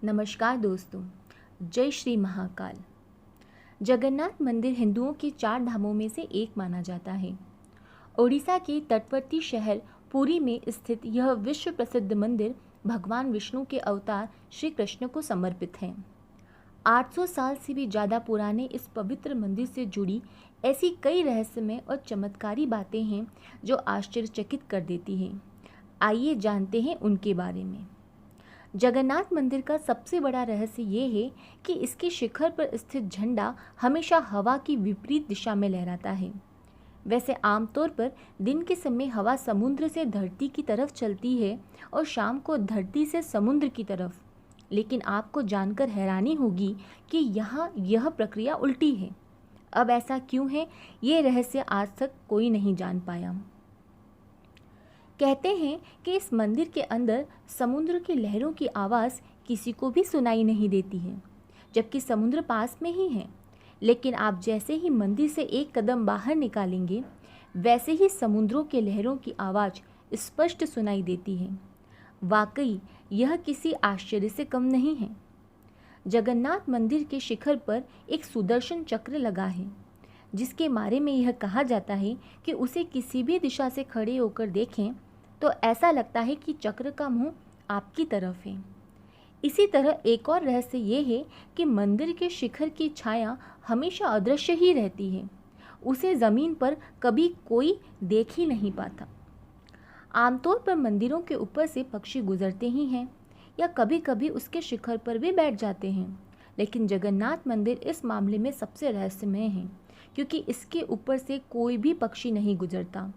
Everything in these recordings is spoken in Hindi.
नमस्कार दोस्तों, जय श्री महाकाल। जगन्नाथ मंदिर हिंदुओं के 4 धामों में से एक माना जाता है। ओडिशा के तटवर्ती शहर पुरी में स्थित यह विश्व प्रसिद्ध मंदिर भगवान विष्णु के अवतार श्री कृष्ण को समर्पित है। 800 साल से भी ज़्यादा पुराने इस पवित्र मंदिर से जुड़ी ऐसी कई रहस्यमय और चमत्कारी बातें हैं जो आश्चर्यचकित कर देती हैं। आइए जानते हैं उनके बारे में। जगन्नाथ मंदिर का सबसे बड़ा रहस्य ये है कि इसके शिखर पर स्थित झंडा हमेशा हवा की विपरीत दिशा में लहराता है। वैसे आमतौर पर दिन के समय हवा समुद्र से धरती की तरफ चलती है और शाम को धरती से समुद्र की तरफ, लेकिन आपको जानकर हैरानी होगी कि यहाँ यह प्रक्रिया उल्टी है। अब ऐसा क्यों है, ये रहस्य आज तक कोई नहीं जान पाया। कहते हैं कि इस मंदिर के अंदर समुद्र की लहरों की आवाज़ किसी को भी सुनाई नहीं देती है, जबकि समुद्र पास में ही है। लेकिन आप जैसे ही मंदिर से एक कदम बाहर निकालेंगे, वैसे ही समुद्रों के लहरों की आवाज़ स्पष्ट सुनाई देती है। वाकई यह किसी आश्चर्य से कम नहीं है। जगन्नाथ मंदिर के शिखर पर एक सुदर्शन चक्र लगा है, जिसके बारे में यह कहा जाता है कि उसे किसी भी दिशा से खड़े होकर देखें तो ऐसा लगता है कि चक्र का मुंह आपकी तरफ है। इसी तरह एक और रहस्य ये है कि मंदिर के शिखर की छाया हमेशा अदृश्य ही रहती है। उसे ज़मीन पर कभी कोई देख ही नहीं पाता। आमतौर पर मंदिरों के ऊपर से पक्षी गुजरते ही हैं या कभी कभी उसके शिखर पर भी बैठ जाते हैं, लेकिन जगन्नाथ मंदिर इस मामले में सबसे रहस्यमय है, क्योंकि इसके ऊपर से कोई भी पक्षी नहीं गुजरता।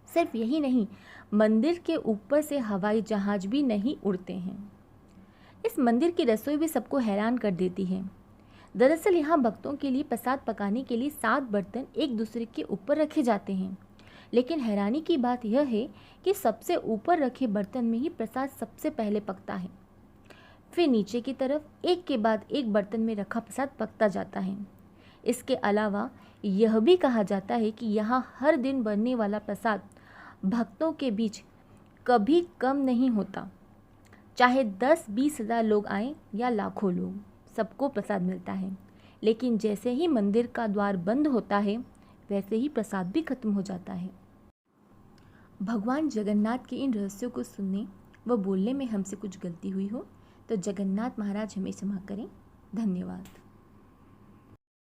सिर्फ यही नहीं, मंदिर के ऊपर से हवाई जहाज भी नहीं उड़ते हैं। इस मंदिर की रसोई भी सबको हैरान कर देती है। दरअसल यहाँ भक्तों के लिए प्रसाद पकाने के लिए 7 बर्तन एक दूसरे के ऊपर रखे जाते हैं, लेकिन हैरानी की बात यह है कि सबसे ऊपर रखे बर्तन में ही प्रसाद सबसे पहले पकता है। फिर नीचे की तरफ एक के बाद एक बर्तन में रखा प्रसाद पकता जाता है। इसके अलावा यह भी कहा जाता है कि यहाँ हर दिन बनने वाला प्रसाद भक्तों के बीच कभी कम नहीं होता। चाहे 10-20 हज़ार लोग आएं या लाखों लोग, सबको प्रसाद मिलता है। लेकिन जैसे ही मंदिर का द्वार बंद होता है, वैसे ही प्रसाद भी खत्म हो जाता है। भगवान जगन्नाथ के इन रहस्यों को सुनने व बोलने में हमसे कुछ गलती हुई हो तो जगन्नाथ महाराज हमें क्षमा करें। धन्यवाद।